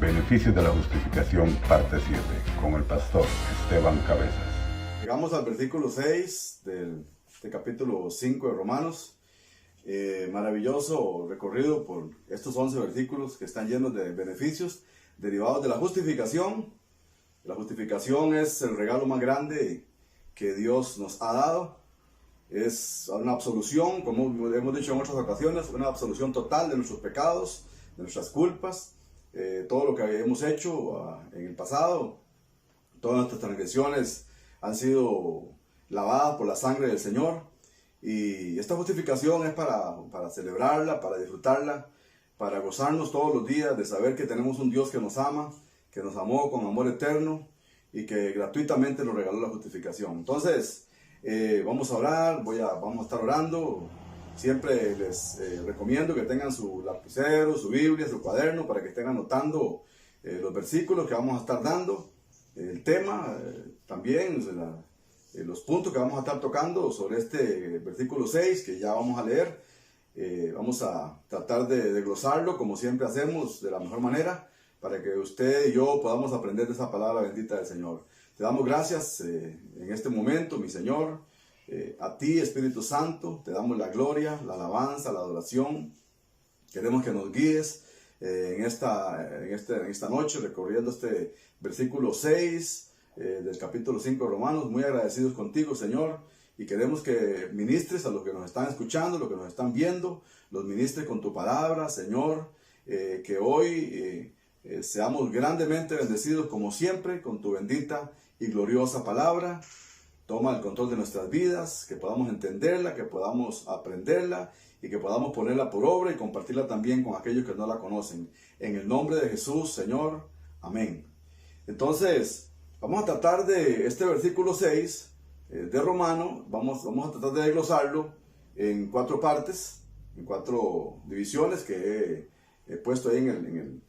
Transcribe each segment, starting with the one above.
Beneficios de la justificación, parte 7, con el pastor Esteban Cabezas. Llegamos al versículo 6 de capítulo 5 de Romanos. Maravilloso recorrido por estos 11 versículos que están llenos de beneficios derivados de la justificación. La justificación es el regalo más grande que Dios nos ha dado. Es una absolución, como hemos dicho en otras ocasiones, una absolución total de nuestros pecados, de nuestras culpas, todo lo que hemos hecho en el pasado. Todas nuestras transgresiones han sido lavadas por la sangre del Señor. Y esta justificación es para celebrarla, para disfrutarla, para gozarnos todos los días de saber que tenemos un Dios que nos ama, que nos amó con amor eterno y que gratuitamente nos regaló la justificación. Entonces, vamos a orar, vamos a estar orando. Siempre les recomiendo que tengan su lapicero, su Biblia, su cuaderno, para que estén anotando los versículos que vamos a estar dando, el tema, también los puntos que vamos a estar tocando sobre este versículo 6, que ya vamos a leer. Vamos a tratar de desglosarlo, como siempre hacemos, de la mejor manera, para que usted y yo podamos aprender de esa palabra bendita del Señor. Te damos gracias en este momento, mi Señor, a ti, Espíritu Santo. Te damos la gloria, la alabanza, la adoración. Queremos que nos guíes en esta noche, recorriendo este versículo 6 del capítulo 5 de Romanos. Muy agradecidos contigo, Señor, y queremos que ministres a los que nos están escuchando, los que nos están viendo, los ministres con tu palabra, Señor, que hoy seamos grandemente bendecidos como siempre con tu bendita y gloriosa palabra. Toma el control de nuestras vidas, que podamos entenderla, que podamos aprenderla y que podamos ponerla por obra y compartirla también con aquellos que no la conocen. En el nombre de Jesús, Señor. Amén. Entonces, vamos a tratar de este versículo 6 de Romano. Vamos a tratar de desglosarlo en 4 partes, en 4 divisiones que he puesto ahí en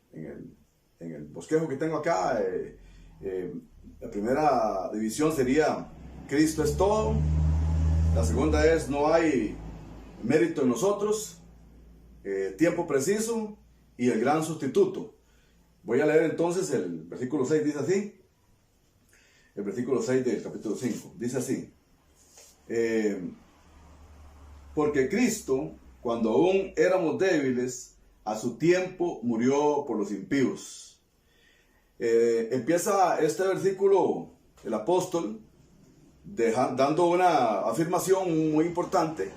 el bosquejo que tengo acá. La primera división sería Cristo es todo. La segunda es no hay mérito en nosotros, tiempo preciso y el gran sustituto. Voy a leer entonces el versículo 6, dice así. El versículo 6 del capítulo 5, dice así. Porque Cristo, cuando aún éramos débiles, a su tiempo murió por los impíos. Empieza este versículo el apóstol dando una afirmación muy importante,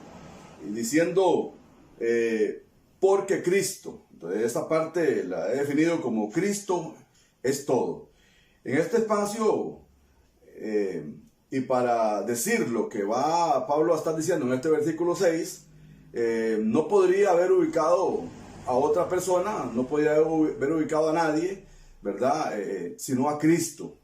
diciendo porque Cristo. Entonces esta parte la he definido como Cristo es todo. En este espacio, y para decir lo que va Pablo a estar diciendo en este versículo 6, no podría haber ubicado a otra persona, no podría haber ubicado a nadie, ¿verdad? Sino a Cristo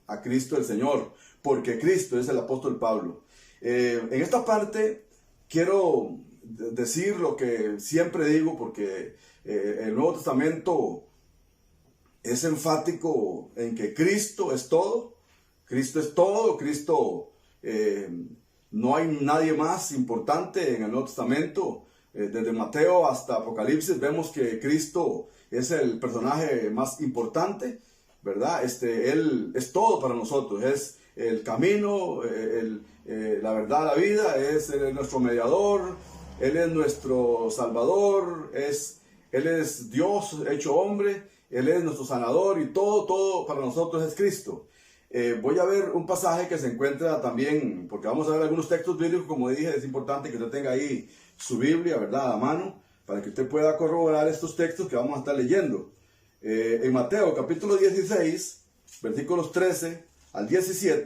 el Señor, porque Cristo es el apóstol Pablo. En esta parte quiero decir lo que siempre digo, porque el Nuevo Testamento es enfático en que Cristo es todo. Cristo es todo, Cristo, no hay nadie más importante en el Nuevo Testamento. Desde Mateo hasta Apocalipsis vemos que Cristo es el personaje más importante, ¿verdad? Él es todo para nosotros, es el camino, la verdad, la vida, Él es nuestro mediador, Él es nuestro salvador, Él es Dios hecho hombre, Él es nuestro sanador y todo para nosotros es Cristo. Voy a ver un pasaje que se encuentra también, porque vamos a ver algunos textos bíblicos, como dije, es importante que usted tenga ahí su Biblia, ¿verdad?, a la mano, para que usted pueda corroborar estos textos que vamos a estar leyendo. En Mateo capítulo 16, versículos 13 al 17,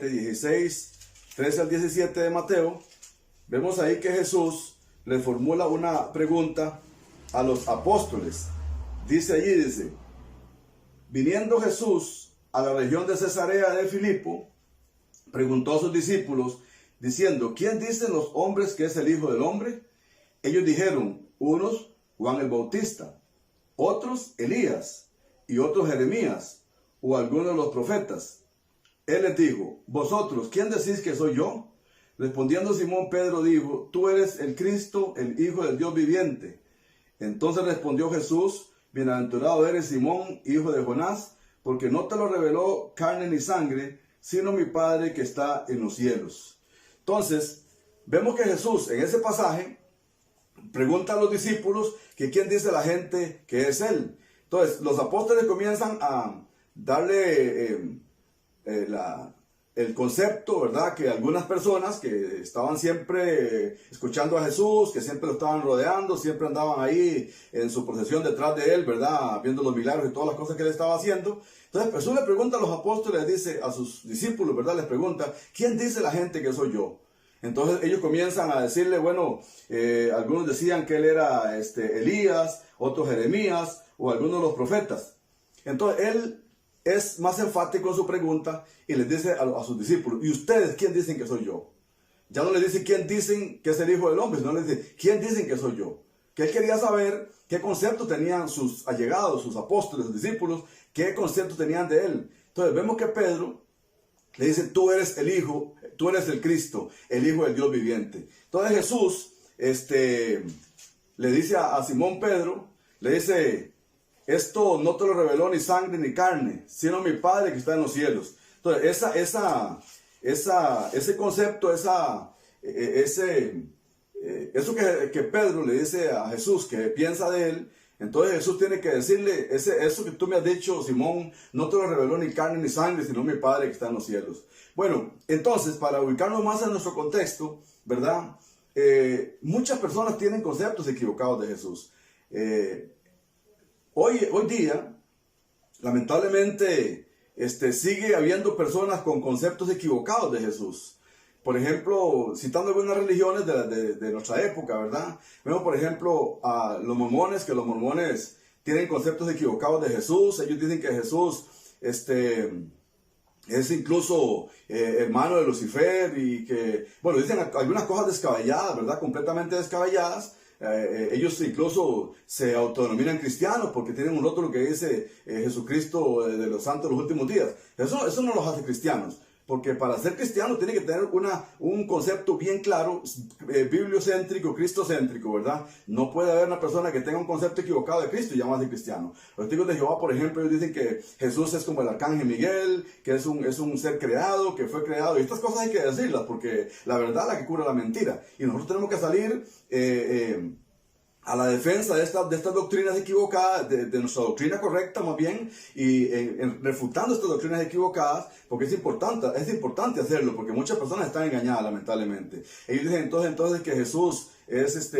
13 al 17 de Mateo, vemos ahí que Jesús le formula una pregunta a los apóstoles. Dice, viniendo Jesús a la región de Cesarea de Filipo, preguntó a sus discípulos, diciendo, ¿quién dicen los hombres que es el Hijo del Hombre? Ellos dijeron, unos Juan el Bautista, otros Elías, y otros Jeremías, o alguno de los profetas. Él les dijo, vosotros, ¿quién decís que soy yo? Respondiendo Simón Pedro dijo, tú eres el Cristo, el Hijo del Dios viviente. Entonces respondió Jesús, bienaventurado eres Simón, hijo de Jonás, porque no te lo reveló carne ni sangre, sino mi Padre que está en los cielos. Entonces, vemos que Jesús en ese pasaje pregunta a los discípulos que quién dice la gente que es Él. Entonces, los apóstoles comienzan a darle el concepto, ¿verdad? Que algunas personas que estaban siempre escuchando a Jesús, que siempre lo estaban rodeando, siempre andaban ahí en su procesión detrás de Él, ¿verdad? Viendo los milagros y todas las cosas que Él estaba haciendo. Entonces Jesús le pregunta a los apóstoles, dice a sus discípulos, ¿verdad? Les pregunta, ¿quién dice la gente que soy yo? Entonces ellos comienzan a decirle, bueno, algunos decían que Él era Elías, otros Jeremías, o algunos de los profetas. Entonces Él es más enfático en su pregunta y les dice a sus discípulos, ¿y ustedes quién dicen que soy yo? Ya no les dice quién dicen que es el Hijo del Hombre, sino les dice, ¿quién dicen que soy yo? Que Él quería saber qué concepto tenían sus allegados, sus apóstoles, sus discípulos, qué concepto tenían de Él. Entonces vemos que Pedro le dice, tú eres el Hijo, tú eres el Cristo, el Hijo del Dios viviente. Entonces Jesús le dice a Simón Pedro, le dice, esto no te lo reveló ni sangre ni carne, sino mi Padre que está en los cielos. Entonces, ese concepto, eso que Pedro le dice a Jesús, que piensa de él, entonces Jesús tiene que decirle, eso que tú me has dicho, Simón, no te lo reveló ni carne ni sangre, sino mi Padre que está en los cielos. Bueno, entonces, para ubicarnos más en nuestro contexto, ¿verdad? Muchas personas tienen conceptos equivocados de Jesús. Hoy día, lamentablemente, sigue habiendo personas con conceptos equivocados de Jesús. Por ejemplo, citando algunas religiones de nuestra época, ¿verdad? Vemos, por ejemplo, a los mormones, que los mormones tienen conceptos equivocados de Jesús. Ellos dicen que Jesús es incluso hermano de Lucifer y que, bueno, dicen algunas cosas descabelladas, ¿verdad? Completamente descabelladas. Ellos incluso se autodenominan cristianos porque tienen un rótulo que dice Jesucristo de los santos de los últimos días. Eso no los hace cristianos, porque para ser cristiano tiene que tener un concepto bien claro, bibliocéntrico, cristocéntrico, ¿verdad? No puede haber una persona que tenga un concepto equivocado de Cristo y llamarse cristiano. Los testigos de Jehová, por ejemplo, ellos dicen que Jesús es como el arcángel Miguel, que es un ser creado, que fue creado, y estas cosas hay que decirlas porque la verdad es la que cura la mentira. Y nosotros tenemos que salir a la defensa de estas doctrinas equivocadas, de nuestra doctrina correcta más bien, y refutando estas doctrinas equivocadas, porque es importante hacerlo, porque muchas personas están engañadas lamentablemente. Ellos dicen entonces que Jesús es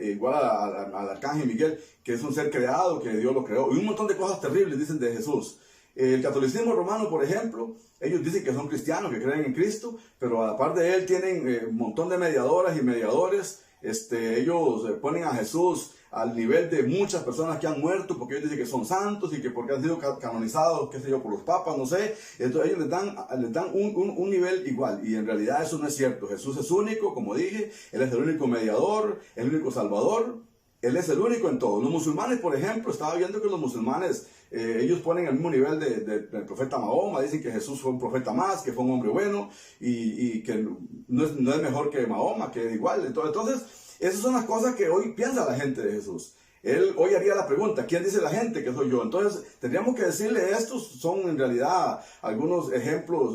igual al arcángel Miguel, que es un ser creado, que Dios lo creó, y un montón de cosas terribles dicen de Jesús. El catolicismo romano, por ejemplo, ellos dicen que son cristianos, que creen en Cristo, pero aparte de él tienen un montón de mediadoras y mediadores. Ellos ponen a Jesús al nivel de muchas personas que han muerto porque ellos dicen que son santos y que porque han sido canonizados, qué sé yo, por los papas, no sé. Entonces ellos les dan un nivel igual, y en realidad eso no es cierto. Jesús es único, como dije, Él es el único mediador, el único salvador, Él es el único en todo. Los musulmanes, por ejemplo, estaba viendo que los musulmanes, ellos ponen el mismo nivel del profeta Mahoma, dicen que Jesús fue un profeta más, que fue un hombre bueno, y que no es mejor que Mahoma, que igual. Entonces, esas son las cosas que hoy piensa la gente de Jesús. Él hoy haría la pregunta, ¿quién dice la gente que soy yo? Entonces, tendríamos que decirle, estos son en realidad algunos ejemplos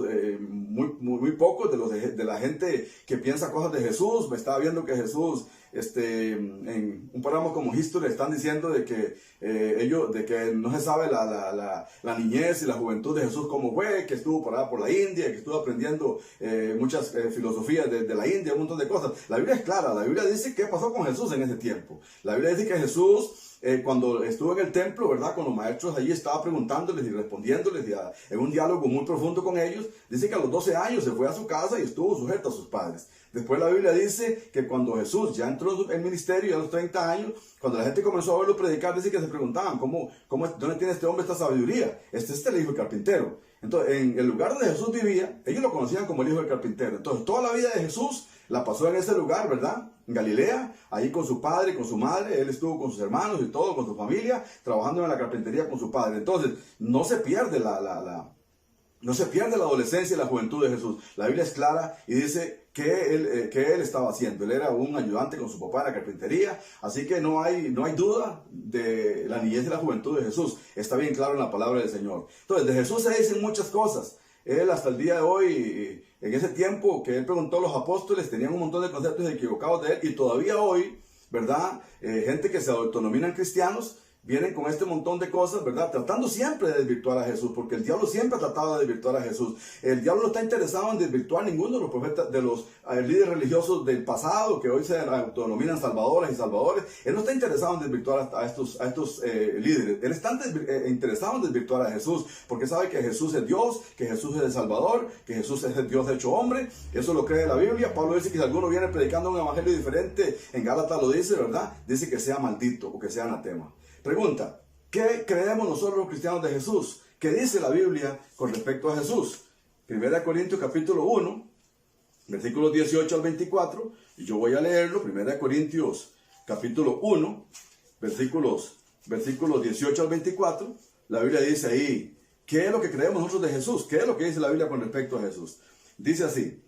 muy pocos de la gente que piensa cosas de Jesús. Me estaba viendo que Jesús, en un programa como History, están diciendo de que no se sabe la niñez y la juventud de Jesús cómo fue, que estuvo por allá por la India, que estuvo aprendiendo muchas filosofías de la India, un montón de cosas. La Biblia es clara, la Biblia dice qué pasó con Jesús en ese tiempo. La Biblia dice que Jesús, cuando estuvo en el templo, ¿verdad? Con los maestros allí, estaba preguntándoles y respondiéndoles en un diálogo muy profundo con ellos. Dice que a los 12 años se fue a su casa y estuvo sujeto a sus padres. Después la Biblia dice que cuando Jesús ya entró en el ministerio a los 30 años, cuando la gente comenzó a verlo predicar, dice que se preguntaban, ¿dónde tiene este hombre esta sabiduría? Este es el hijo del carpintero. Entonces, en el lugar donde Jesús vivía, ellos lo conocían como el hijo del carpintero. Entonces, toda la vida de Jesús la pasó en ese lugar, ¿verdad? En Galilea, ahí con su padre y con su madre. Él estuvo con sus hermanos y todo, con su familia, trabajando en la carpintería con su padre. Entonces, no se pierde la No se pierde la adolescencia y la juventud de Jesús. La Biblia es clara y dice que él estaba haciendo. Él era un ayudante con su papá en la carpintería. Así que no hay duda de la niñez y la juventud de Jesús. Está bien claro en la palabra del Señor. Entonces, de Jesús se dicen muchas cosas. Él hasta el día de hoy, en ese tiempo que él preguntó a los apóstoles, tenían un montón de conceptos equivocados de él. Y todavía hoy, ¿verdad? Gente que se autodenominan cristianos, vienen con este montón de cosas, ¿verdad? Tratando siempre de desvirtuar a Jesús, porque el diablo siempre ha tratado de desvirtuar a Jesús. El diablo no está interesado en desvirtuar a ninguno de los profetas, de los líderes religiosos del pasado, que hoy se autodenominan salvadores y salvadores. Él no está interesado en desvirtuar a estos líderes. Él está interesado en desvirtuar a Jesús, porque sabe que Jesús es Dios, que Jesús es el Salvador, que Jesús es el Dios hecho hombre. Eso lo cree la Biblia. Pablo dice que si alguno viene predicando un evangelio diferente, en Gálatas lo dice, ¿verdad? Dice que sea maldito o que sea anatema. Pregunta, ¿qué creemos nosotros los cristianos de Jesús? ¿Qué dice la Biblia con respecto a Jesús? 1 Corintios capítulo 1, versículos 18 al 24, y yo voy a leerlo. 1 Corintios capítulo 1, versículos 18 al 24. La Biblia dice ahí, ¿qué es lo que creemos nosotros de Jesús? ¿Qué es lo que dice la Biblia con respecto a Jesús? Dice así,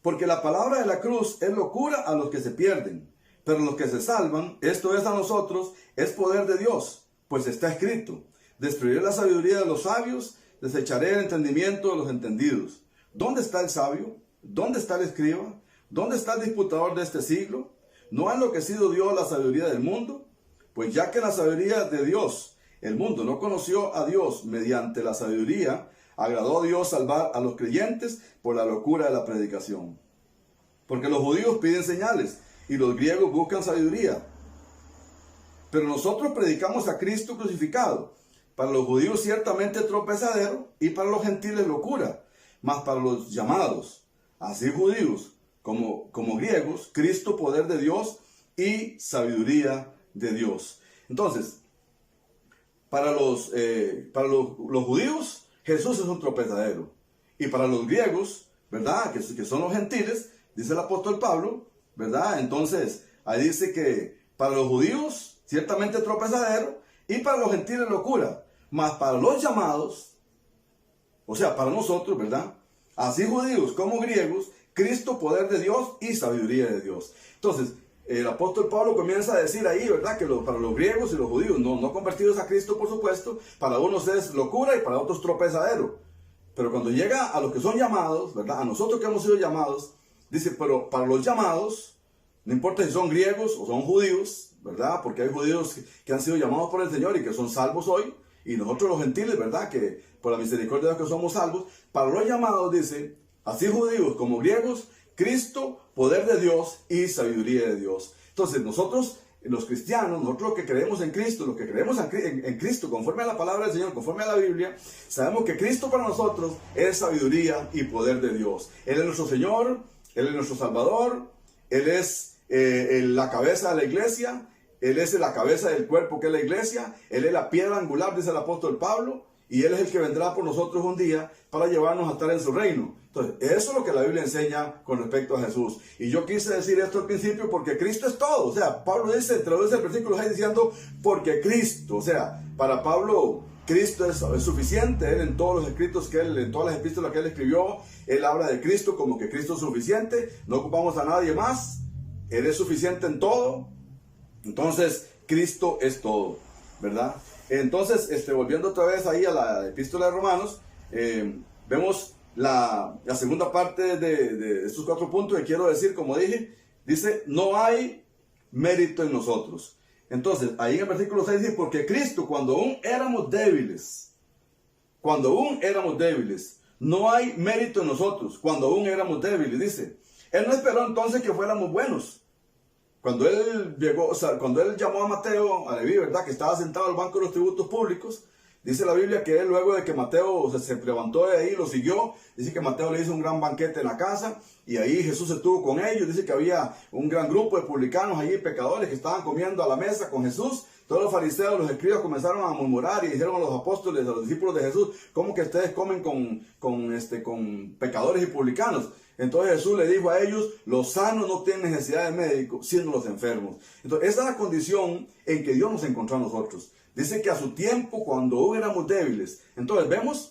porque la palabra de la cruz es locura a los que se pierden, pero los que se salvan, esto es a nosotros, es poder de Dios, pues está escrito, destruiré la sabiduría de los sabios, desecharé el entendimiento de los entendidos. ¿Dónde está el sabio? ¿Dónde está el escriba? ¿Dónde está el disputador de este siglo? ¿No ha enloquecido Dios la sabiduría del mundo? Pues ya que la sabiduría de Dios, el mundo no conoció a Dios mediante la sabiduría, agradó a Dios salvar a los creyentes por la locura de la predicación. Porque los judíos piden señales, y los griegos buscan sabiduría. Pero nosotros predicamos a Cristo crucificado, para los judíos ciertamente tropezadero, y para los gentiles locura, mas para los llamados, así judíos como griegos, Cristo poder de Dios y sabiduría de Dios. Entonces, para los judíos, Jesús es un tropezadero. Y para los griegos, ¿verdad? Que son los gentiles, dice el apóstol Pablo, ¿verdad? Entonces, ahí dice que para los judíos, ciertamente tropezadero, y para los gentiles locura, mas para los llamados, o sea, para nosotros, ¿verdad? Así judíos como griegos, Cristo poder de Dios y sabiduría de Dios. Entonces, el apóstol Pablo comienza a decir ahí, ¿verdad? Que para los griegos y los judíos, no convertidos a Cristo, por supuesto, para unos es locura y para otros tropezadero. Pero cuando llega a los que son llamados, ¿verdad? A nosotros que hemos sido llamados, dice, pero para los llamados, no importa si son griegos o son judíos, ¿verdad? Porque hay judíos que han sido llamados por el Señor y que son salvos hoy, y nosotros los gentiles, ¿verdad? Que por la misericordia de Dios que somos salvos. Para los llamados, dice, así judíos como griegos, Cristo, poder de Dios y sabiduría de Dios. Entonces nosotros, los cristianos, nosotros los que creemos en Cristo, los que creemos en Cristo, conforme a la palabra del Señor, conforme a la Biblia, sabemos que Cristo para nosotros es sabiduría y poder de Dios. Él es nuestro Señor, Él es nuestro Salvador, Él es la cabeza de la iglesia, Él es la cabeza del cuerpo que es la iglesia, Él es la piedra angular, dice el apóstol Pablo, y Él es el que vendrá por nosotros un día para llevarnos a estar en su reino. Entonces, eso es lo que la Biblia enseña con respecto a Jesús. Y yo quise decir esto al principio porque Cristo es todo. O sea, Pablo traduce el versículo ahí diciendo, porque Cristo. O sea, para Pablo, Cristo es suficiente. Él en todos los escritos en todas las epístolas que él escribió, él habla de Cristo como que Cristo es suficiente. No ocupamos a nadie más. Él es suficiente en todo. Entonces, Cristo es todo, ¿verdad? Entonces, volviendo otra vez ahí a la epístola de Romanos, vemos la segunda parte de estos 4 puntos que quiero decir, como dije, dice, no hay mérito en nosotros. Entonces, ahí en el versículo 6 dice, porque Cristo, cuando aún éramos débiles, no hay mérito en nosotros, cuando aún éramos débiles, dice. Él no esperó entonces que fuéramos buenos. Cuando él llamó a Mateo, a Leví, ¿verdad? Que estaba sentado al banco de los tributos públicos, dice la Biblia que él, luego de que Mateo se levantó de ahí y lo siguió, dice que Mateo le hizo un gran banquete en la casa, y ahí Jesús estuvo con ellos. Dice que había un gran grupo de publicanos allí, pecadores, que estaban comiendo a la mesa con Jesús. Todos los fariseos, los escribas comenzaron a murmurar y dijeron a los apóstoles, a los discípulos de Jesús, ¿cómo que ustedes comen con pecadores y publicanos? Entonces Jesús le dijo a ellos, los sanos no tienen necesidad de médico, sino los enfermos. Entonces esa es la condición en que Dios nos encontró a nosotros. Dice que a su tiempo, cuando aún éramos débiles. Entonces vemos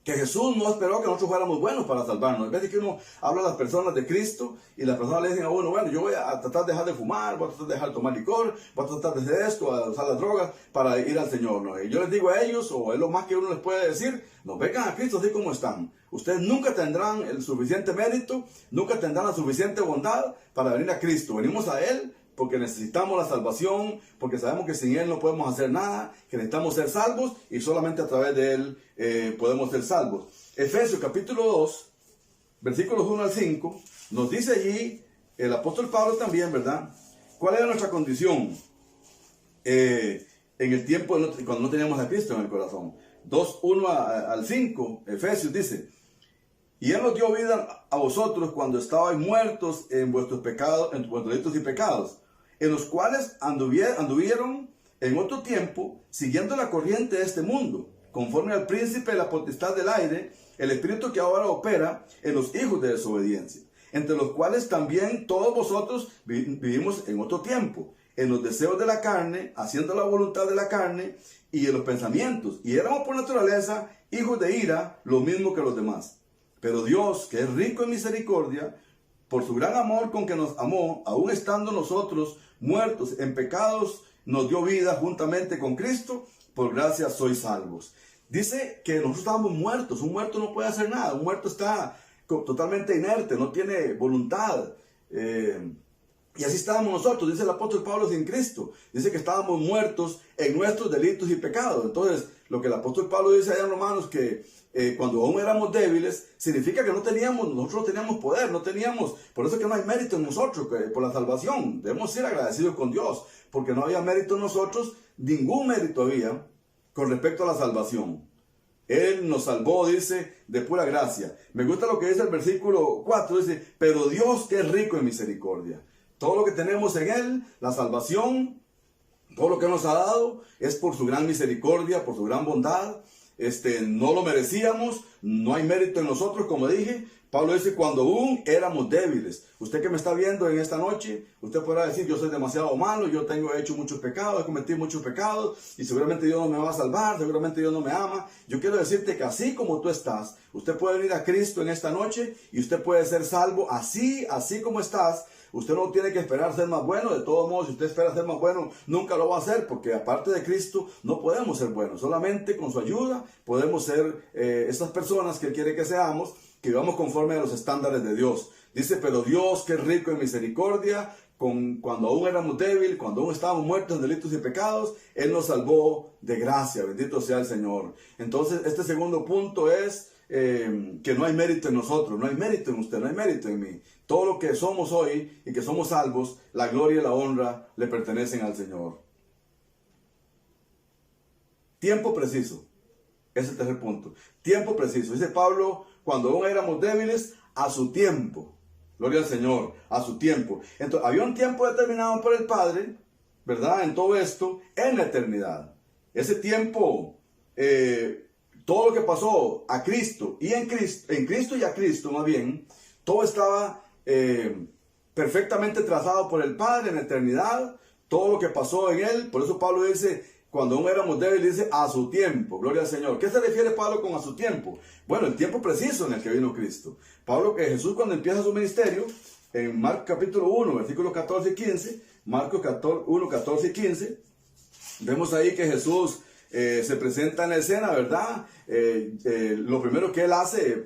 que Jesús no esperó que nosotros fuéramos buenos para salvarnos. A veces que uno habla a las personas de Cristo y las personas le dicen a uno, bueno, yo voy a tratar de dejar de fumar, voy a tratar de dejar de tomar licor, voy a tratar de hacer esto, a usar las drogas para ir al Señor, ¿no? Y yo les digo a ellos, o es lo más que uno les puede decir, no, vengan a Cristo así como están. Ustedes nunca tendrán el suficiente mérito, nunca tendrán la suficiente bondad para venir a Cristo. Venimos a Él porque necesitamos la salvación, porque sabemos que sin Él no podemos hacer nada, que necesitamos ser salvos y solamente a través de Él podemos ser salvos. Efesios capítulo 2, versículos 1 al 5, nos dice allí el apóstol Pablo también, ¿verdad? ¿Cuál era nuestra condición en el tiempo cuando no teníamos a Cristo en el corazón? 2, 1 al 5, Efesios dice, y Él nos dio vida a vosotros cuando estabais muertos en vuestros pecados, en vuestros delitos y pecados, en los cuales anduvieron en otro tiempo, siguiendo la corriente de este mundo, conforme al príncipe de la potestad del aire, el espíritu que ahora opera en los hijos de desobediencia, entre los cuales también todos vosotros vivimos en otro tiempo, en los deseos de la carne, haciendo la voluntad de la carne y en los pensamientos, y éramos por naturaleza hijos de ira, lo mismo que los demás. Pero Dios, que es rico en misericordia, por su gran amor con que nos amó, aun estando nosotros muertos en pecados, nos dio vida juntamente con Cristo, por gracia sois salvos. Dice que nosotros estábamos muertos, un muerto no puede hacer nada, un muerto está totalmente inerte, no tiene voluntad. Y así estábamos nosotros, dice el apóstol Pablo, sin Cristo. Dice que estábamos muertos en nuestros delitos y pecados. Entonces, lo que el apóstol Pablo dice allá en Romanos, que cuando aún éramos débiles, significa que nosotros no teníamos poder, no teníamos, por eso es que no hay mérito en nosotros, por la salvación. Debemos ser agradecidos con Dios, porque no había mérito en nosotros, ningún mérito había con respecto a la salvación. Él nos salvó, dice, de pura gracia. Me gusta lo que dice el versículo 4, dice, pero Dios que es rico en misericordia. Todo lo que tenemos en Él, la salvación, todo lo que nos ha dado, es por su gran misericordia, por su gran bondad. No lo merecíamos, no hay mérito en nosotros, como dije. Pablo dice, cuando aún éramos débiles. Usted que me está viendo en esta noche, usted podrá decir, yo soy demasiado malo, yo he hecho muchos pecados, he cometido muchos pecados, y seguramente Dios no me va a salvar, seguramente Dios no me ama. Yo quiero decirte que así como tú estás, usted puede venir a Cristo en esta noche, y usted puede ser salvo así como estás. Usted no tiene que esperar ser más bueno. De todos modos, si usted espera ser más bueno, nunca lo va a hacer, porque aparte de Cristo no podemos ser buenos. Solamente con su ayuda podemos ser esas personas que Él quiere que seamos, que vivamos conforme a los estándares de Dios. Dice, pero Dios que es rico en misericordia, cuando aún éramos débiles, cuando aún estábamos muertos en delitos y pecados, Él nos salvó de gracia. Bendito sea el Señor. Entonces, este segundo punto es que no hay mérito en nosotros, no hay mérito en usted, no hay mérito en mí. Todo lo que somos hoy y que somos salvos, la gloria y la honra le pertenecen al Señor. Tiempo preciso. Ese es el tercer punto. Tiempo preciso. Dice Pablo, cuando aún éramos débiles, a su tiempo. Gloria al Señor, a su tiempo. Entonces, había un tiempo determinado por el Padre, ¿verdad? En todo esto, en la eternidad. Ese tiempo, todo lo que pasó a Cristo y en Cristo y a Cristo más bien, todo estaba perfectamente trazado por el Padre en la eternidad, todo lo que pasó en Él. Por eso Pablo dice, cuando aún éramos débiles, dice a su tiempo. Gloria al Señor. ¿Qué se refiere Pablo con a su tiempo? Bueno, el tiempo preciso en el que vino Cristo. Jesús cuando empieza su ministerio, en Marcos capítulo 1, versículos 14 y 15, Marcos 1, 14 y 15, vemos ahí que Jesús se presenta en la escena, ¿verdad? Lo primero que Él hace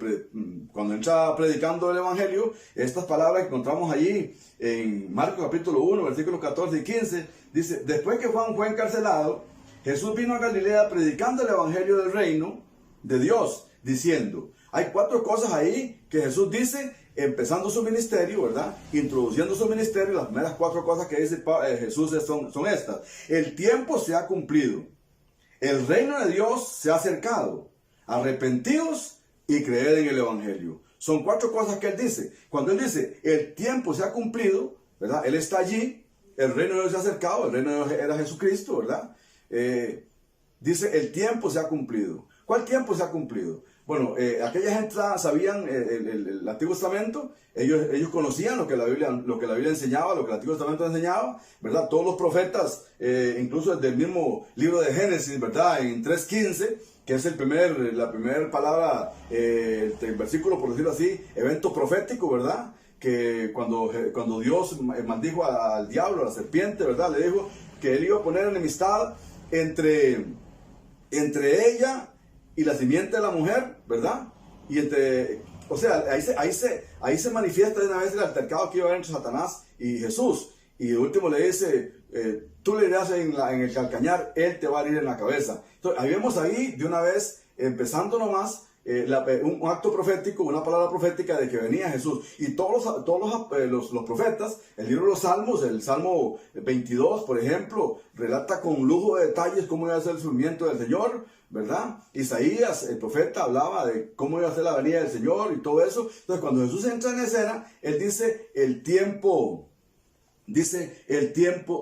cuando entra predicando el Evangelio, estas palabras que encontramos allí en Marcos capítulo 1, versículos 14 y 15, dice, después que Juan fue encarcelado, Jesús vino a Galilea predicando el Evangelio del reino de Dios, diciendo, hay 4 cosas ahí que Jesús dice empezando su ministerio, ¿verdad? Introduciendo su ministerio. Las primeras 4 cosas que dice Jesús son estas. El tiempo se ha cumplido. El reino de Dios se ha acercado. Arrepentidos y creed en el Evangelio. Son 4 cosas que Él dice. Cuando Él dice, el tiempo se ha cumplido, ¿verdad? Él está allí. El reino de Dios se ha acercado. El reino de Dios era Jesucristo, ¿verdad? Dice, el tiempo se ha cumplido. ¿Cuál tiempo se ha cumplido? Bueno, aquella gente sabían el Antiguo Testamento, ellos conocían lo que la Biblia enseñaba, lo que el Antiguo Testamento enseñaba, ¿verdad? Todos los profetas, incluso desde el mismo libro de Génesis, ¿verdad? En 3:15, que es la primera palabra, el versículo, por decirlo así, evento profético, ¿verdad? Que cuando Dios maldijo al diablo, a la serpiente, ¿verdad? Le dijo que él iba a poner enemistad entre ella y la simiente de la mujer, ¿verdad? Y o sea, ahí se manifiesta de una vez el altercado que iba a haber entre Satanás y Jesús. Y de último le dice, tú le irás en el calcañar, él te va a herir en la cabeza. Entonces, ahí vemos ahí, de una vez, empezando nomás, un acto profético, una palabra profética de que venía Jesús. Y todos los profetas, el libro de los Salmos, el Salmo 22, por ejemplo, relata con lujo de detalles cómo iba a ser el surgimiento del Señor, ¿verdad? Isaías, el profeta, hablaba de cómo iba a ser la venida del Señor y todo eso. Entonces, cuando Jesús entra en escena, él dice, el tiempo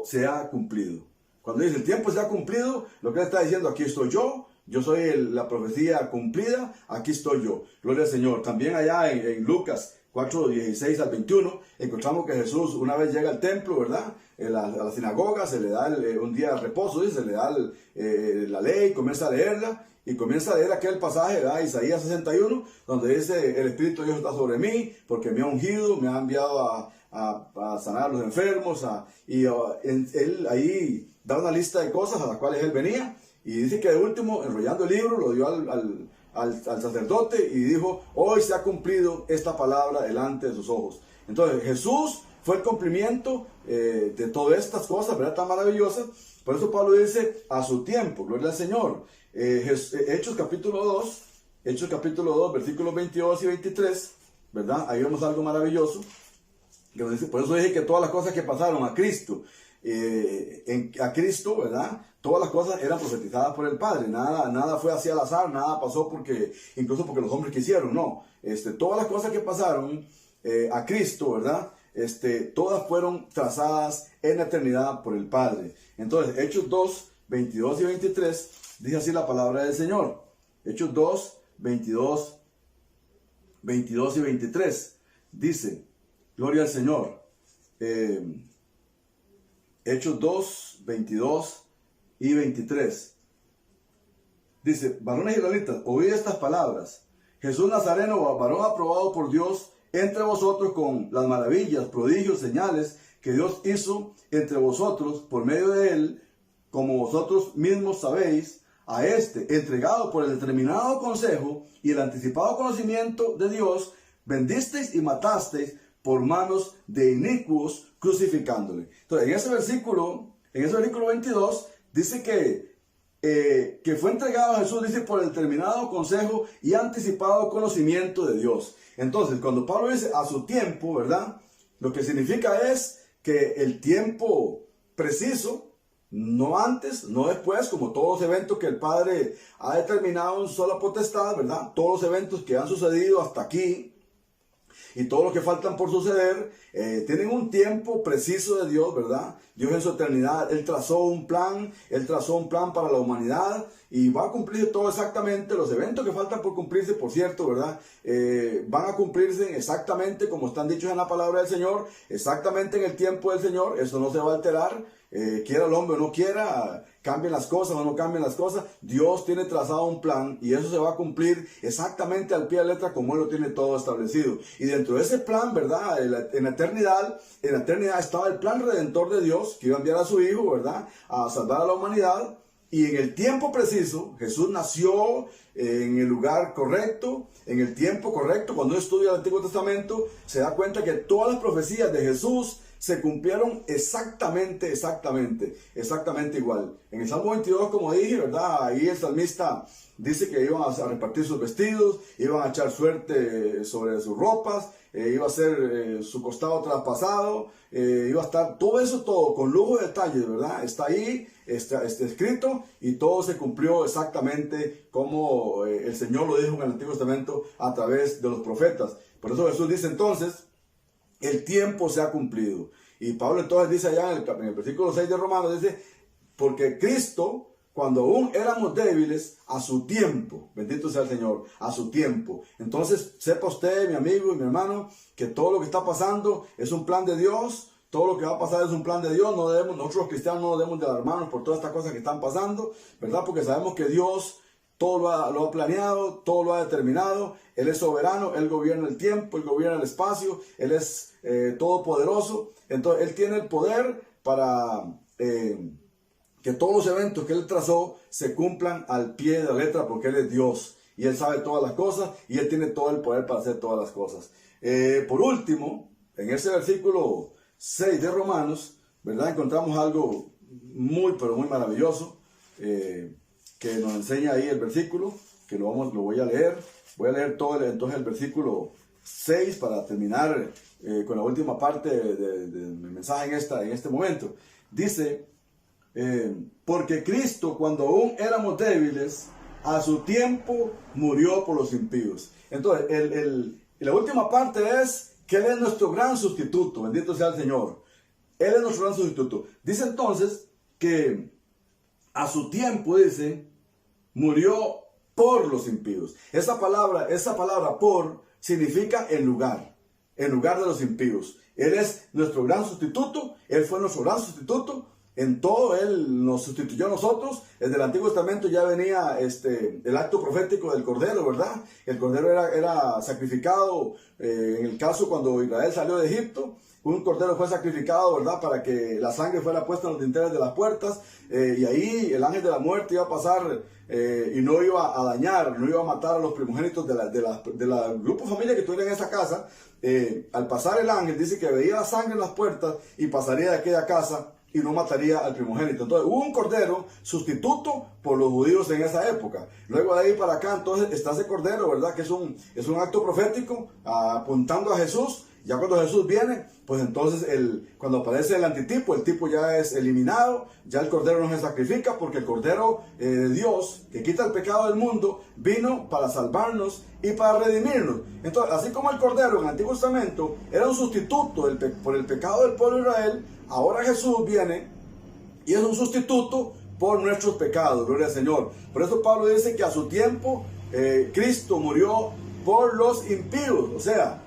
se ha cumplido. Cuando dice el tiempo se ha cumplido, lo que él está diciendo, aquí estoy yo soy la profecía cumplida, aquí estoy yo. Gloria al Señor. También allá en Lucas 4:16 al 21, encontramos que Jesús una vez llega al templo, ¿verdad? A la sinagoga se le da un día de reposo, se le da la ley, comienza a leerla, y comienza a leer aquel pasaje, ¿verdad? Isaías 61, donde dice, el Espíritu de Dios está sobre mí, porque me ha ungido, me ha enviado a sanar a los enfermos, él ahí da una lista de cosas a las cuales él venía, y dice que de último, enrollando el libro, lo dio al sacerdote y dijo, hoy se ha cumplido esta palabra delante de sus ojos. Entonces Jesús fue el cumplimiento de todas estas cosas, ¿verdad? Tan maravillosas. Por eso Pablo dice, a su tiempo, gloria al Señor. Hechos capítulo 2, versículos 22 y 23, ¿verdad? Ahí vemos algo maravilloso. Por eso dije que todas las cosas que pasaron a Cristo, ¿verdad? Todas las cosas eran profetizadas por el Padre. Nada fue así al azar, nada pasó incluso porque los hombres quisieron, no. Todas las cosas que pasaron a Cristo, ¿verdad? Todas fueron trazadas en la eternidad por el Padre. Entonces, Hechos 2, 22 y 23, dice así la palabra del Señor. Hechos 2, 22 y 23, dice, gloria al Señor. Hechos 2, 22 y 23. Dice, varones israelitas, oíd estas palabras. Jesús Nazareno, varón aprobado por Dios entre vosotros con las maravillas, prodigios, señales que Dios hizo entre vosotros por medio de él, como vosotros mismos sabéis, a entregado por el determinado consejo y el anticipado conocimiento de Dios, vendisteis y matasteis por manos de inicuos, crucificándole. Entonces, en ese versículo 22, dice que fue entregado a Jesús, dice, por el determinado consejo y anticipado conocimiento de Dios. Entonces, cuando Pablo dice a su tiempo, ¿verdad? Lo que significa es que el tiempo preciso, no antes, no después, como todos los eventos que el Padre ha determinado en su sola potestad, ¿verdad? Todos los eventos que han sucedido hasta aquí, y todos los que faltan por suceder, tienen un tiempo preciso de Dios, ¿verdad? Dios en su eternidad, Él trazó un plan para la humanidad y va a cumplir todo exactamente. Los eventos que faltan por cumplirse, por cierto, ¿verdad? Van a cumplirse exactamente como están dichos en la palabra del Señor, exactamente en el tiempo del Señor. Eso no se va a alterar, quiera el hombre o no quiera, cambien las cosas o no cambien las cosas. Dios tiene trazado un plan y eso se va a cumplir exactamente al pie de la letra como Él lo tiene todo establecido. Y dentro de ese plan, ¿verdad? En la eternidad estaba el plan redentor de Dios, que iba a enviar a su Hijo, ¿verdad? A salvar a la humanidad. Y en el tiempo preciso, Jesús nació en el lugar correcto, en el tiempo correcto. Cuando uno estudia el Antiguo Testamento, se da cuenta que todas las profecías de Jesús se cumplieron exactamente igual. En el Salmo 22, como dije, ¿verdad? Ahí el salmista dice que iban a repartir sus vestidos, iban a echar suerte sobre sus ropas, iba a ser su costado traspasado, iba a estar todo con lujo de detalles, ¿verdad? Está ahí, está escrito, y todo se cumplió exactamente como el Señor lo dijo en el Antiguo Testamento a través de los profetas. Por eso Jesús dice entonces, el tiempo se ha cumplido. Y Pablo entonces dice allá en el versículo 6 de Romanos, dice, porque Cristo cuando aún éramos débiles, a su tiempo, bendito sea el Señor, a su tiempo. Entonces, sepa usted, mi amigo y mi hermano, que todo lo que está pasando es un plan de Dios. Todo lo que va a pasar es un plan de Dios. Nosotros los cristianos no debemos de alarmarnos por todas estas cosas que están pasando, ¿verdad? Porque sabemos que Dios todo lo ha planeado, todo lo ha determinado. Él es soberano, Él gobierna el tiempo, Él gobierna el espacio, Él es todopoderoso. Entonces, Él tiene el poder para que todos los eventos que Él trazó se cumplan al pie de la letra, porque Él es Dios y Él sabe todas las cosas y Él tiene todo el poder para hacer todas las cosas. Por último, en ese versículo 6 de Romanos, ¿verdad? Encontramos algo muy, pero muy maravilloso que nos enseña ahí el versículo, que lo voy a leer. Voy a leer todo entonces el versículo 6 para terminar con la última parte de mi mensaje en este momento. Dice, porque Cristo, cuando aún éramos débiles, a su tiempo murió por los impíos. Entonces, la última parte es que Él es nuestro gran sustituto, bendito sea el Señor. Él es nuestro gran sustituto. Dice entonces que a su tiempo, dice, murió por los impíos. Esa palabra por significa en lugar de los impíos. Él es nuestro gran sustituto, Él fue nuestro gran sustituto. En todo Él nos sustituyó a nosotros. Desde el Antiguo Testamento ya venía el acto profético del Cordero, ¿verdad? El Cordero era sacrificado en el caso cuando Israel salió de Egipto. Un cordero fue sacrificado, ¿verdad? Para que la sangre fuera puesta en los dinteles de las puertas. Y ahí el ángel de la muerte iba a pasar y no iba a dañar, no iba a matar a los primogénitos de la grupo familia que tuviera en esa casa. Al pasar el ángel, dice que veía la sangre en las puertas y pasaría de aquella casa y no mataría al primogénito. Entonces hubo un cordero sustituto por los judíos en esa época. Luego de ahí para acá entonces está ese cordero, ¿verdad? Que es un acto profético apuntando a Jesús. Ya cuando Jesús viene, pues entonces cuando aparece el antitipo, el tipo ya es eliminado, ya el cordero no se sacrifica, porque el cordero de Dios, que quita el pecado del mundo, vino para salvarnos y para redimirnos. Entonces, así como el cordero en el Antiguo Testamento era un sustituto por el pecado del pueblo de Israel, ahora Jesús viene y es un sustituto por nuestros pecados, gloria al Señor. Por eso Pablo dice que a su tiempo Cristo murió por los impíos, o sea,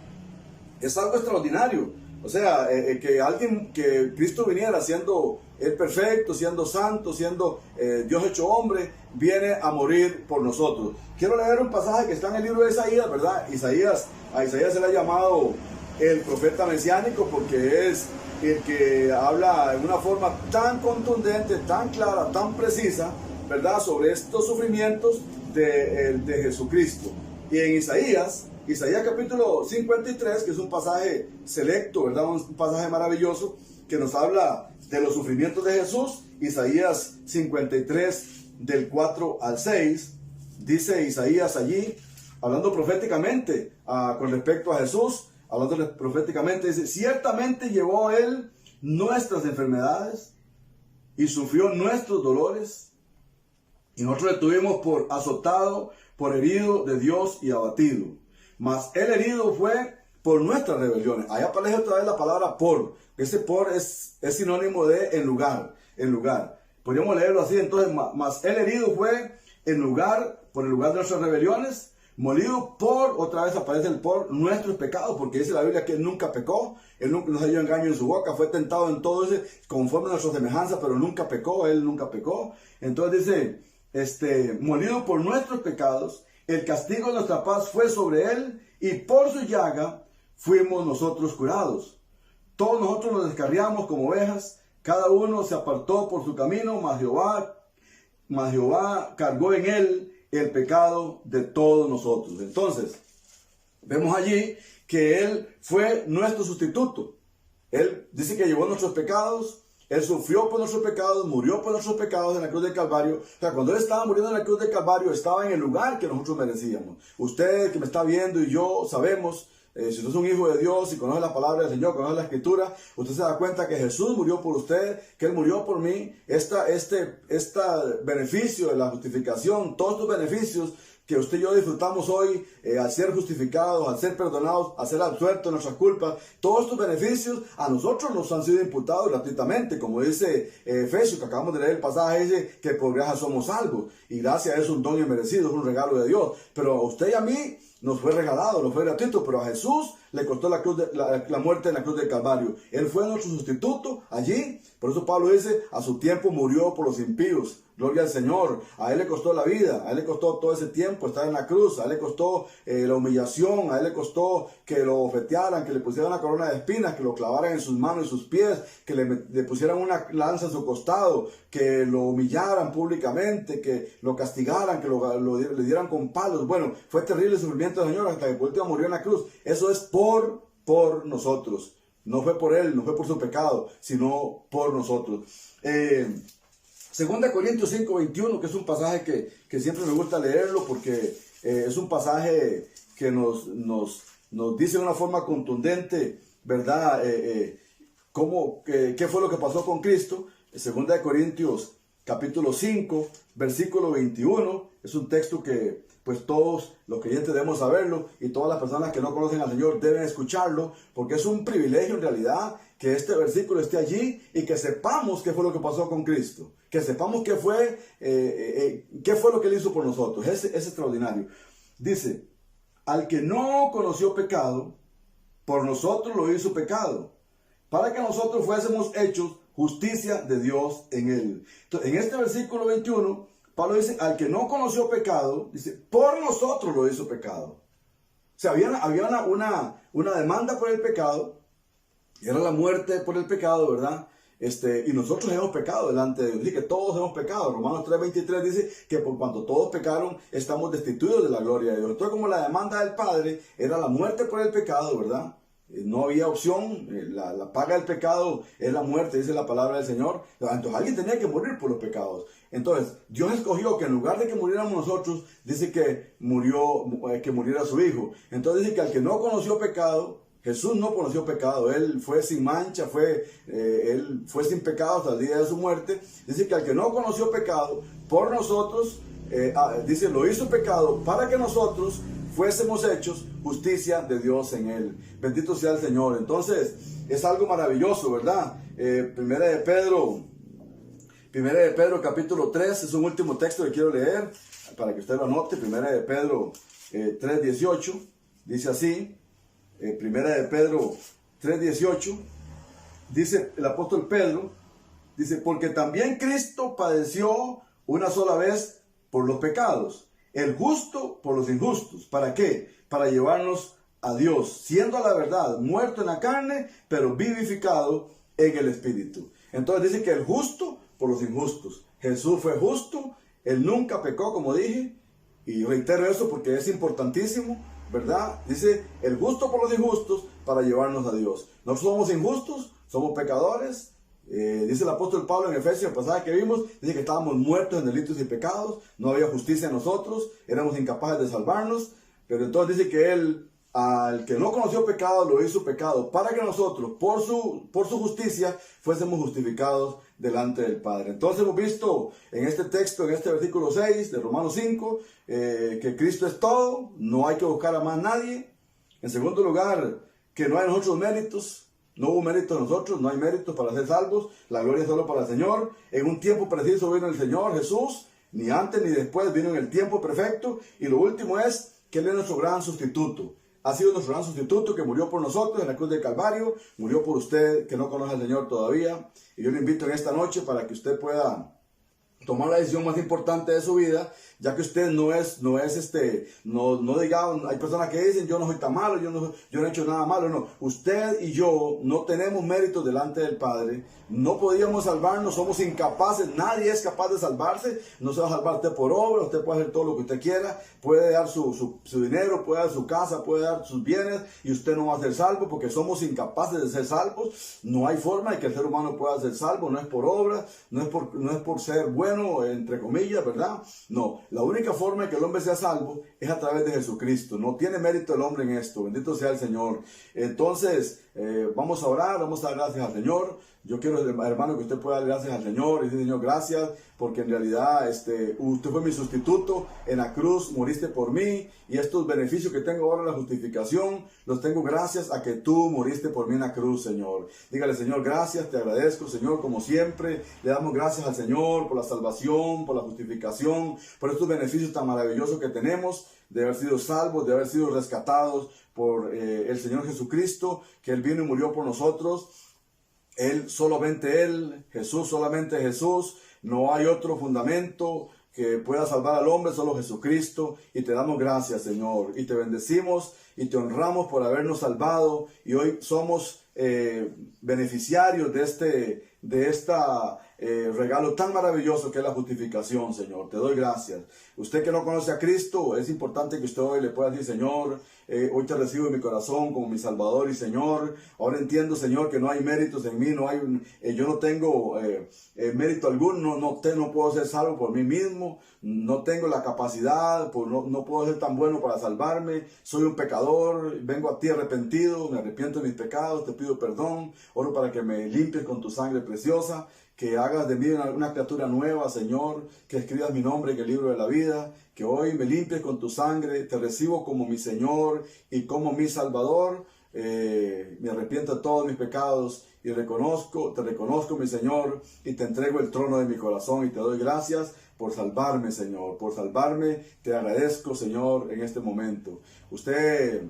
es algo extraordinario. O sea, que Cristo viniera siendo el perfecto, siendo santo, siendo Dios hecho hombre, viene a morir por nosotros. Quiero leer un pasaje que está en el libro de Isaías, ¿verdad? A Isaías se le ha llamado el profeta mesiánico porque es el que habla de una forma tan contundente, tan clara, tan precisa, ¿verdad? Sobre estos sufrimientos de Jesucristo. Y en Isaías capítulo 53, que es un pasaje selecto, ¿verdad? Un pasaje maravilloso que nos habla de los sufrimientos de Jesús. Isaías 53, del 4 al 6, dice Isaías allí, hablando proféticamente con respecto a Jesús, hablando proféticamente, dice, ciertamente llevó Él nuestras enfermedades y sufrió nuestros dolores, y nosotros le tuvimos por azotado, por herido de Dios y abatido. Mas el herido fue por nuestras rebeliones. Ahí aparece otra vez la palabra por. Ese por es sinónimo de en lugar. Podríamos leerlo así. Entonces, mas el herido fue por el lugar de nuestras rebeliones. Molido por, otra vez aparece el por nuestros pecados. Porque dice la Biblia que Él nunca pecó. Él nunca nos halló engaño en su boca. Fue tentado en todo ese conforme a nuestra semejanza. Pero nunca pecó. Él nunca pecó. Entonces dice, molido por nuestros pecados. El castigo de nuestra paz fue sobre Él, y por su llaga fuimos nosotros curados. Todos nosotros nos descarriamos como ovejas, cada uno se apartó por su camino, mas Jehová cargó en Él el pecado de todos nosotros. Entonces, vemos allí que Él fue nuestro sustituto. Él dice que llevó nuestros pecados. Él sufrió por nuestros pecados, murió por nuestros pecados en la cruz del Calvario. O sea, cuando Él estaba muriendo en la cruz del Calvario, estaba en el lugar que nosotros merecíamos. Usted que me está viendo y yo sabemos, si usted es un hijo de Dios y conoce la palabra del Señor, conoce la Escritura, usted se da cuenta que Jesús murió por usted, que Él murió por mí. Este beneficio de la justificación, todos estos beneficios que usted y yo disfrutamos hoy al ser justificados, al ser perdonados, al ser absueltos de nuestras culpas, todos estos beneficios a nosotros nos han sido imputados gratuitamente, como dice Efesios, que acabamos de leer el pasaje, dice que por gracia somos salvos, y gracia es un don inmerecido, es un regalo de Dios, pero a usted y a mí nos fue regalado, nos fue gratuito, pero a Jesús le costó la muerte en la cruz del Calvario. Él fue nuestro sustituto allí. Por eso Pablo dice, a su tiempo murió por los impíos. Gloria al Señor. A Él le costó la vida, a Él le costó todo ese tiempo estar en la cruz, a Él le costó la humillación, a Él le costó que lo bofetearan, que le pusieran una corona de espinas, que lo clavaran en sus manos y sus pies, que le pusieran una lanza en su costado, que lo humillaran públicamente, que lo castigaran, que le dieran con palos. Bueno, fue terrible el sufrimiento del Señor hasta que por último murió en la cruz. Eso es por nosotros. No fue por Él, no fue por su pecado, sino por nosotros. 2 Corintios 5:21, que es un pasaje que siempre me gusta leerlo porque es un pasaje que nos dice de una forma contundente, ¿verdad? ¿Qué fue lo que pasó con Cristo? 2 Corintios capítulo 5, versículo 21, es un texto que pues todos los creyentes debemos saberlo y todas las personas que no conocen al Señor deben escucharlo, porque es un privilegio en realidad que este versículo esté allí y que sepamos qué fue lo que pasó con Cristo, que sepamos qué fue lo que Él hizo por nosotros. Es extraordinario. Dice, al que no conoció pecado, por nosotros lo hizo pecado, para que nosotros fuésemos hechos justicia de Dios en Él. Entonces, en este versículo 21, Pablo dice, al que no conoció pecado, dice, por nosotros lo hizo pecado. O sea, había una demanda por el pecado, era la muerte por el pecado, ¿verdad? Y nosotros hemos pecado delante de Dios. Dice que todos hemos pecado. Romanos 3:23 dice que por cuanto todos pecaron, estamos destituidos de la gloria de Dios. Entonces, como la demanda del Padre era la muerte por el pecado, ¿verdad? No había opción, la paga del pecado es la muerte, dice la palabra del Señor. Entonces alguien tenía que morir por los pecados. Entonces Dios escogió que en lugar de que muriéramos nosotros, dice que muriera su Hijo. Entonces dice que al que no conoció pecado, Jesús no conoció pecado, Él fue sin mancha, Él fue sin pecado hasta el día de su muerte. Dice que al que no conoció pecado, por nosotros, dice, lo hizo pecado para que nosotros fuésemos hechos justicia de Dios en Él. Bendito sea el Señor. Entonces, es algo maravilloso, ¿verdad? Primera de Pedro capítulo 3, es un último texto que quiero leer, para que usted lo anote. Primera de Pedro 3:18, dice así, Primera de Pedro 3:18, dice el apóstol Pedro, dice, porque también Cristo padeció una sola vez por los pecados, el justo por los injustos. ¿Para qué? Para llevarnos a Dios, siendo a la verdad muerto en la carne, pero vivificado en el Espíritu. Entonces dice que el justo por los injustos. Jesús fue justo, Él nunca pecó, como dije, y reitero eso porque es importantísimo, ¿verdad? Dice el justo por los injustos para llevarnos a Dios. Nosotros somos injustos, somos pecadores. Dice el apóstol Pablo en Efesios, el pasaje que vimos, dice que estábamos muertos en delitos y pecados, no había justicia en nosotros, éramos incapaces de salvarnos, pero entonces dice que Él, al que no conoció pecado, lo hizo pecado, para que nosotros, por su justicia, fuésemos justificados delante del Padre. Entonces hemos visto en este texto, en este versículo 6 de Romanos 5, que Cristo es todo, no hay que buscar a más nadie. En segundo lugar, que no hay en nosotros méritos. No hubo mérito en nosotros, no hay méritos para ser salvos, la gloria es solo para el Señor. En un tiempo preciso vino el Señor Jesús, ni antes ni después, vino en el tiempo perfecto. Y lo último es que Él es nuestro gran sustituto. Ha sido nuestro gran sustituto que murió por nosotros en la cruz del Calvario, murió por usted que no conoce al Señor todavía. Y yo le invito en esta noche para que usted pueda tomar la decisión más importante de su vida, ya que usted no diga, hay personas que dicen, yo no soy tan malo, yo no he hecho nada malo. No, usted y yo no tenemos méritos delante del Padre, no podíamos salvarnos, somos incapaces, nadie es capaz de salvarse, no se va a salvar usted por obra, usted puede hacer todo lo que usted quiera, puede dar su dinero, puede dar su casa, puede dar sus bienes, y usted no va a ser salvo porque somos incapaces de ser salvos. No hay forma de que el ser humano pueda ser salvo, no es por obra, no es por ser bueno, entre comillas, ¿verdad? No, la única forma de que el hombre sea salvo es a través de Jesucristo. No tiene mérito el hombre en esto, bendito sea el Señor. Entonces, Vamos a orar, vamos a dar gracias al Señor. Yo quiero, hermano, que usted pueda dar gracias al Señor y decir, Señor, gracias, porque en realidad usted fue mi sustituto en la cruz, moriste por mí, y estos beneficios que tengo ahora en la justificación, los tengo gracias a que tú moriste por mí en la cruz, Señor. Dígale, Señor, gracias, te agradezco, Señor, como siempre. Le damos gracias al Señor por la salvación, por la justificación, por estos beneficios tan maravillosos que tenemos, de haber sido salvos, de haber sido rescatados por el Señor Jesucristo, que Él vino y murió por nosotros. Él, solamente Él, Jesús, solamente Jesús. No hay otro fundamento que pueda salvar al hombre, solo Jesucristo. Y te damos gracias, Señor. Y te bendecimos y te honramos por habernos salvado. Y hoy somos beneficiarios de esta regalo tan maravilloso que es la justificación, Señor. Te doy gracias. Usted que no conoce a Cristo, es importante que usted hoy le pueda decir, Señor, hoy te recibo en mi corazón como mi Salvador y Señor. Ahora entiendo, Señor, que no hay méritos en mí, yo no tengo mérito alguno, no puedo ser salvo por mí mismo, no tengo la capacidad, no puedo ser tan bueno para salvarme, soy un pecador, vengo a ti arrepentido, me arrepiento de mis pecados, te pido perdón, oro para que me limpies con tu sangre preciosa, que hagas de mí una criatura nueva, Señor, que escribas mi nombre en el libro de la vida, que hoy me limpies con tu sangre, te recibo como mi Señor y como mi Salvador, me arrepiento de todos mis pecados y te reconozco, mi Señor, y te entrego el trono de mi corazón y te doy gracias por salvarme, Señor, por salvarme, te agradezco, Señor, en este momento. Usted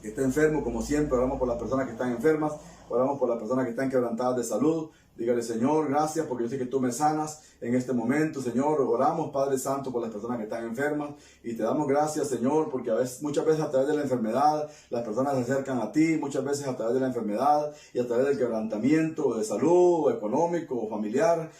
que está enfermo, como siempre, oramos por las personas que están enfermas, oramos por las personas que están quebrantadas de salud. Dígale, Señor, gracias porque yo sé que tú me sanas en este momento, Señor. Oramos, Padre Santo, por las personas que están enfermas y te damos gracias, Señor, porque muchas veces a través de la enfermedad las personas se acercan a ti, muchas veces a través de la enfermedad y a través del quebrantamiento de salud, económico o familiar.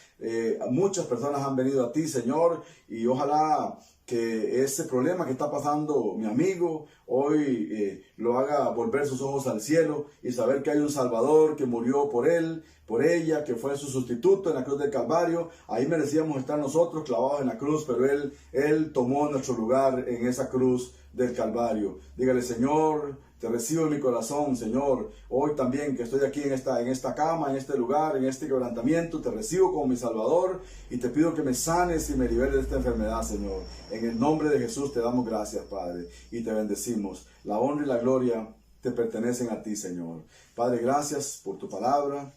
Muchas personas han venido a ti, Señor, y ojalá que ese problema que está pasando mi amigo hoy lo haga volver sus ojos al cielo y saber que hay un Salvador que murió por él, por ella, que fue su sustituto en la cruz del Calvario. Ahí merecíamos estar nosotros clavados en la cruz, pero él tomó nuestro lugar en esa cruz del Calvario. Dígale, Señor, te recibo en mi corazón, Señor. Hoy también que estoy aquí en esta cama, en este lugar, en este quebrantamiento, te recibo como mi Salvador y te pido que me sanes y me liberes de esta enfermedad, Señor. En el nombre de Jesús te damos gracias, Padre, y te bendecimos. La honra y la gloria te pertenecen a ti, Señor. Padre, gracias por tu palabra.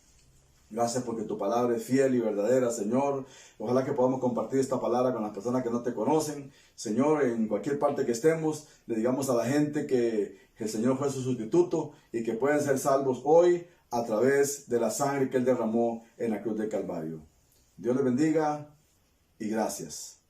Gracias porque tu palabra es fiel y verdadera, Señor. Ojalá que podamos compartir esta palabra con las personas que no te conocen. Señor, en cualquier parte que estemos, le digamos a la gente que el Señor fue su sustituto y que pueden ser salvos hoy a través de la sangre que Él derramó en la cruz del Calvario. Dios les bendiga y gracias.